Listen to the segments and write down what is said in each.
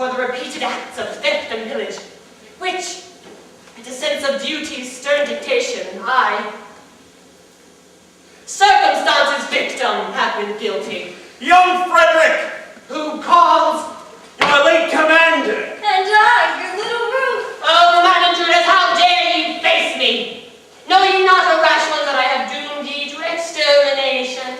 for the repeated acts of theft and pillage, which, with a sense of duty's stern dictation, I, circumstance's victim, have been guilty. Young Frederick! Who calls? Your late commander! And I, your little Ruth! Oh, Madam Judith, how dare ye face me? Know ye not, O rash one, that I have doomed ye to extermination?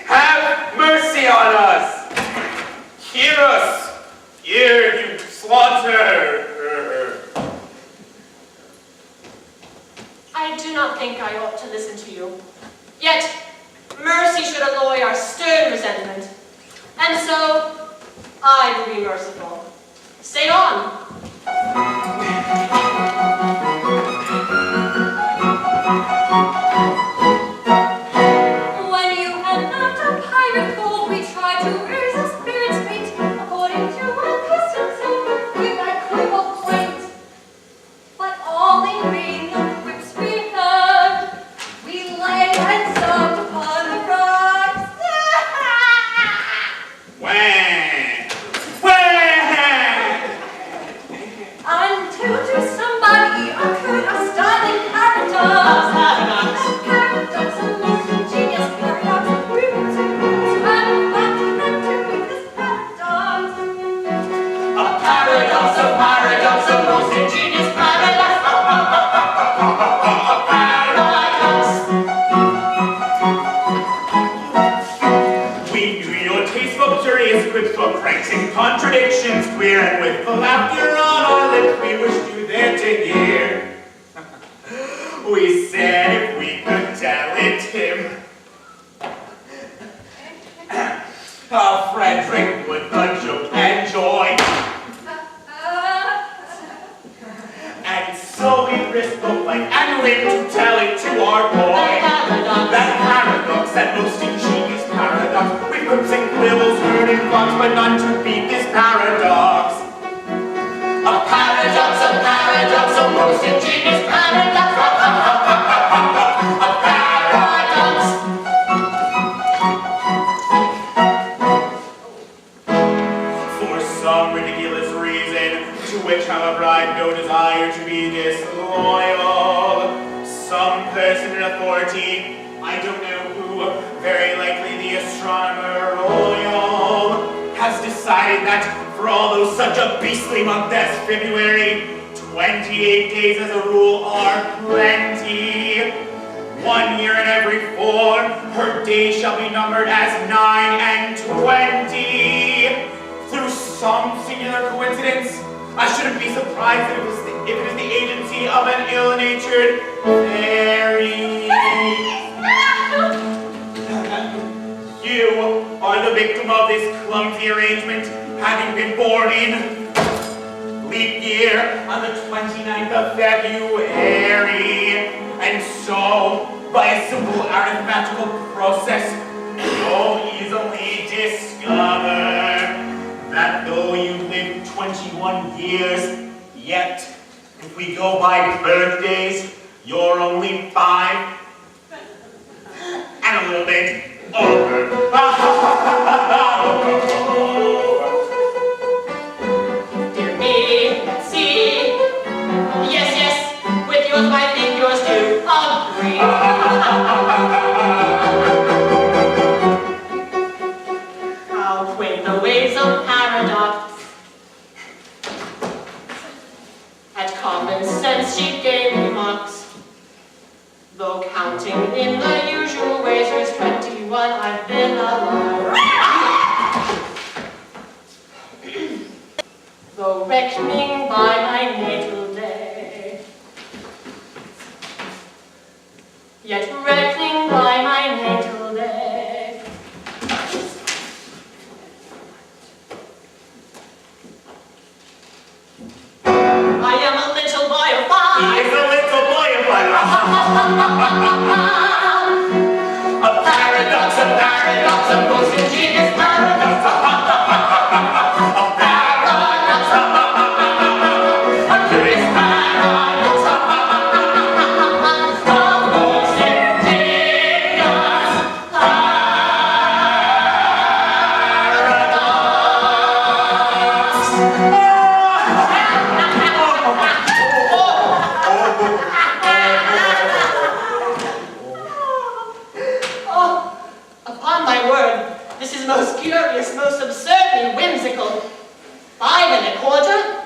Have mercy on us! Hear us! Hear, you slaughter! I do not think I ought to listen to you. Yet, mercy should alloy our stern resentment. And so, I will be merciful. Say on. When you had not a pirate gold, we tried to raise a spirit's fate. According to our customs, we might quibble quaint. But all in vain, the quips we heard. We lay and sobbed upon the rocks. Until to somebody occurred a styling paradox. A paradox, a most ingenious paradox. We must have thought to meet this paradox. A paradox, a most ingenious paradox. A paradox. We knew your taste for curious quips, for pranks and contradictions queer, and with the laughter on our lips, we wished you there to hear. We said if we could talent him, Frederick would the joke enjoy. And so we risked the life and limb to tell it to our boy. That paradox, that most ingenious paradox, with quips and quibbles heard in flocks, but none to beat this paradox. A paradox, a most ingenious paradox. A paradox. For some ridiculous reason, to which, however, I have no desire to be disloyal, some person in authority, I don't know who, very likely the astronomer royal, has decided that for although such a beastly month as February, 28 days as a rule are plenty. 1 year in every 4, her days shall be numbered as 9 and 20. Through some singular coincidence, I shouldn't be surprised if it is the agency of an ill-natured fairy. You are the victim of this clumsy arrangement, having been born in leap year on the 29th of February. And so, by a simple arithmetical process, you'll easily discover that though you lived 21 years, yet, if we go by birthdays, you're only 5 and a little bit over. Dear me, see. Yes, with yours, I think yours do agree. How quaint the ways of paradox. At common sense she gave remarks. Though counting in the usual ways, there's 21 I've most curious, most absurdly whimsical. 5 1/4?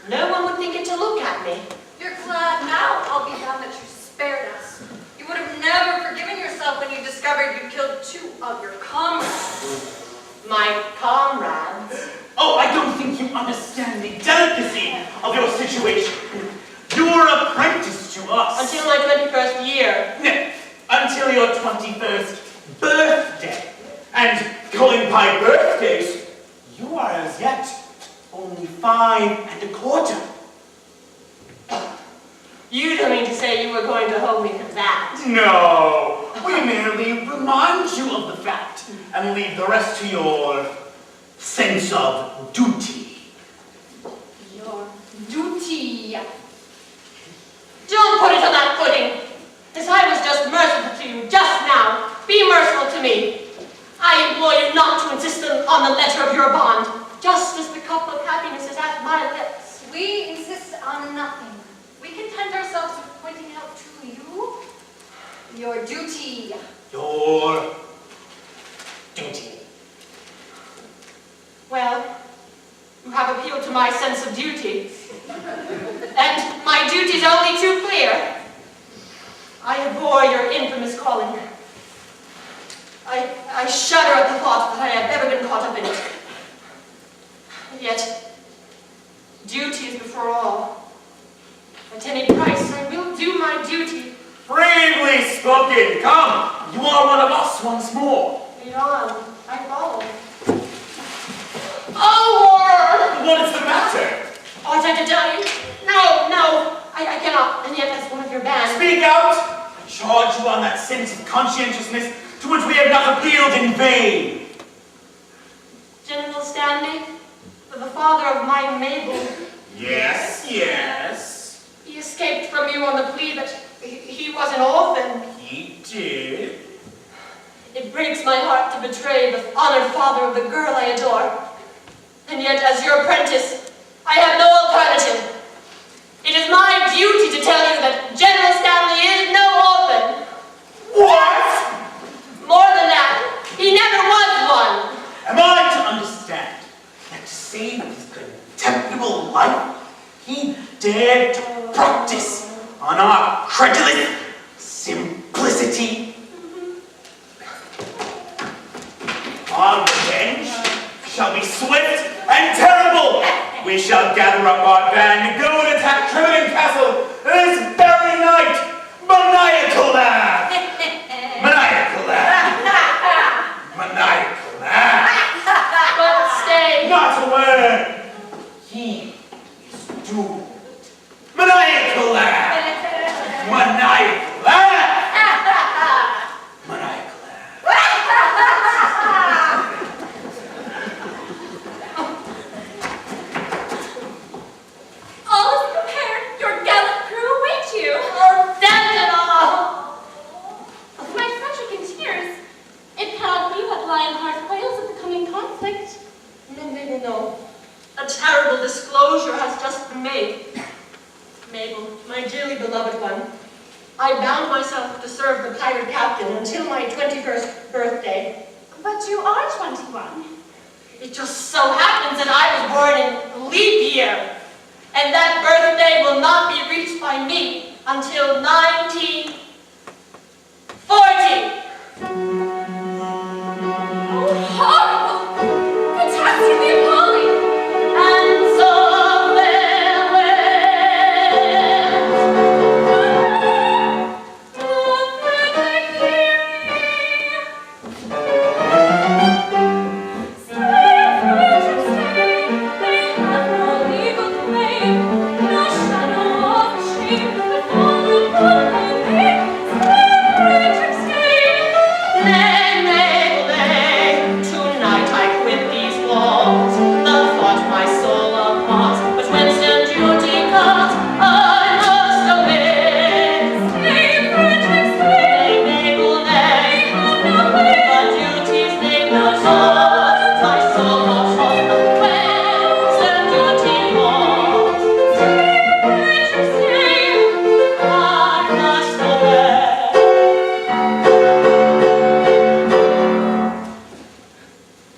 No one would think it to look at me. You're glad now, I'll be bound, that you spared us. You would have never forgiven yourself when you discovered you killed 2 of your comrades. My comrades? Oh, I don't think you understand the delicacy of your situation. You're apprenticed to us. Until my 21st year. No, until your 21st birthday. And going by birthdays, you are as yet only 5 1/4. You don't mean to say you were going to hold me to that? No, we merely remind you of the fact and leave the rest to your sense of duty. Your duty. Don't put it on that footing. As I was just merciful to you just now, be merciful to me. I implore you not to insist on the letter of your bond, just as the cup of happiness is at my lips. We insist on nothing. We content ourselves with pointing out to you your duty. Your duty. Well, you have appealed to my sense of duty. And my duty's only too clear. I abhor your infamous calling. I shudder at the thought that I have ever been caught up in it. And yet, duty is before all. At any price, I will do my duty. Bravely spoken. Come, you are one of us once more. Lead on. I follow. Oh! What is the matter? Ought I to tell you? No, I cannot. And yet, as one of your band. Speak out! I charge you on that sense of conscientiousness to which we have not appealed in vain. General Stanley, the father of my Mabel. Yes. He escaped from you on the plea that he was an orphan. He did. It breaks my heart to betray the honored father of the girl I adore. And yet, as your apprentice, I have no alternative. It is my duty to tell you that General Stanley is no orphan. What? More than that, he never was one. Am I to understand that to save his contemptible life, he dared to practice on our credulous simplicity? Our revenge shall be swift and terrible. We shall gather up our band and go and attack Trinity Castle this very night. Maniacal laugh! Maniacal laugh! Maniacal laugh! But stay. Not a word! He is doomed. Maniacal laugh! Maniacal laugh! Maniacal laugh! All is prepared. Your gallant crew await you. Oh, damn it all! My Frederick in tears. It cannot be what Lionheart quails at the coming conflict. No, Mabel, no. A terrible disclosure has just been made. Mabel, my dearly beloved one, I bound myself to serve the pirate captain until my 21st birthday. But you are 21. It just so happens that I was born in leap year, and that birthday will not be reached by me until 1940. Oh, horrible! Catastrophe appalling! And so farewell.